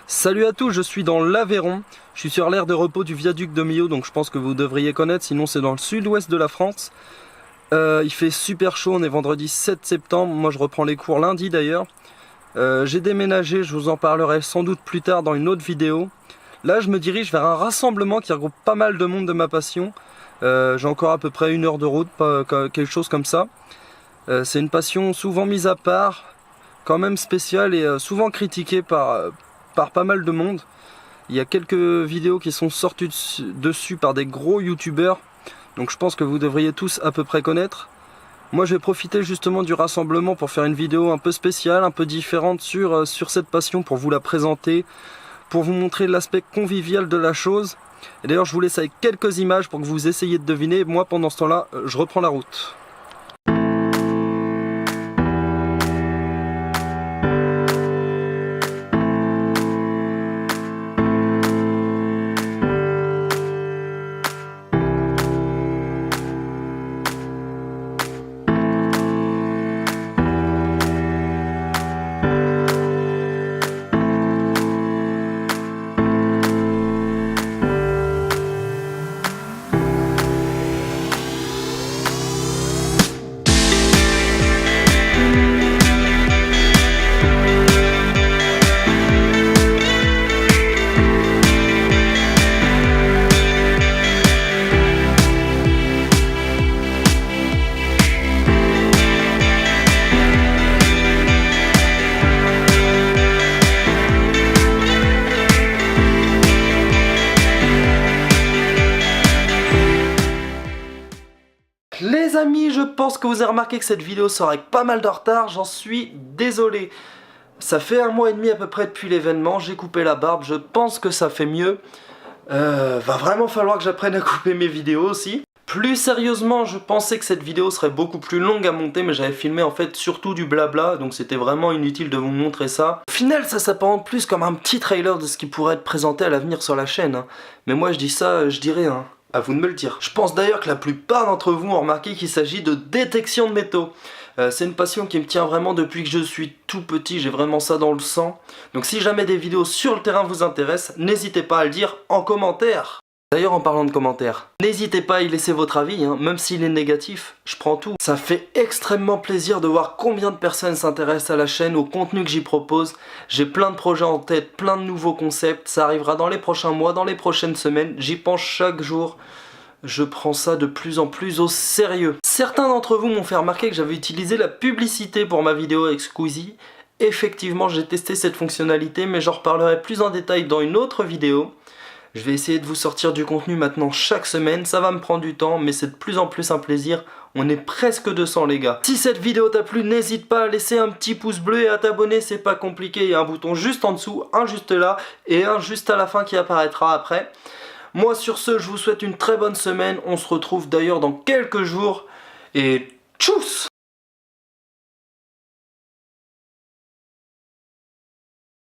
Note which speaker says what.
Speaker 1: Salut à tous, je suis dans l'Aveyron. Je suis sur l'aire de repos du viaduc de Millau, donc je pense que vous devriez connaître, sinon c'est dans le sud-ouest de la France. Il fait super chaud, on est vendredi 7 septembre, moi je reprends les cours lundi d'ailleurs. J'ai déménagé, je vous en parlerai sans doute plus tard dans une autre vidéo. Là je me dirige vers un rassemblement qui regroupe pas mal de monde de ma passion. J'ai encore à peu près 1 heure de route, quelque chose comme ça. C'est une passion souvent mise à part, quand même spéciale et souvent critiquée par pas mal de monde. Il y a quelques vidéos qui sont sorties dessus par des gros youtubeurs, donc je pense que vous devriez tous à peu près connaître. Moi je vais profiter justement du rassemblement pour faire une vidéo un peu spéciale, un peu différente sur cette passion, pour vous la présenter, pour vous montrer l'aspect convivial de la chose. Et d'ailleurs je vous laisse avec quelques images pour que vous essayiez de deviner. Moi pendant ce temps là je reprends la route. Les amis, je pense que vous avez remarqué que cette vidéo sort avec pas mal de retard, j'en suis désolé. Ça fait 1 mois et demi à peu près depuis l'événement, j'ai coupé la barbe, je pense que ça fait mieux. Va vraiment falloir que j'apprenne à couper mes vidéos aussi. Plus sérieusement, je pensais que cette vidéo serait beaucoup plus longue à monter, mais j'avais filmé en fait surtout du blabla, donc c'était vraiment inutile de vous montrer ça. Au final, ça s'apparente plus comme un petit trailer de ce qui pourrait être présenté à l'avenir sur la chaîne, hein. Mais moi je dis ça, je dis rien. À vous de me le dire. Je pense d'ailleurs que la plupart d'entre vous ont remarqué qu'il s'agit de détection de métaux. C'est une passion qui me tient vraiment depuis que je suis tout petit, j'ai vraiment ça dans le sang. Donc si jamais des vidéos sur le terrain vous intéressent, n'hésitez pas à le dire en commentaire. D'ailleurs en parlant de commentaires, n'hésitez pas à y laisser votre avis, hein, même s'il est négatif, je prends tout. Ça fait extrêmement plaisir de voir combien de personnes s'intéressent à la chaîne, au contenu que j'y propose. J'ai plein de projets en tête, plein de nouveaux concepts, ça arrivera dans les prochains mois, dans les prochaines semaines, j'y pense chaque jour. Je prends ça de plus en plus au sérieux. Certains d'entre vous m'ont fait remarquer que j'avais utilisé la publicité pour ma vidéo avec Squeezie. Effectivement, j'ai testé cette fonctionnalité, mais j'en reparlerai plus en détail dans une autre vidéo. Je vais essayer de vous sortir du contenu maintenant chaque semaine, ça va me prendre du temps, mais c'est de plus en plus un plaisir. On est presque 200 les gars. Si cette vidéo t'a plu, n'hésite pas à laisser un petit pouce bleu et à t'abonner, c'est pas compliqué. Il y a un bouton juste en dessous, un juste là et un juste à la fin qui apparaîtra après. Moi sur ce, je vous souhaite une très bonne semaine, on se retrouve d'ailleurs dans quelques jours et tchuss!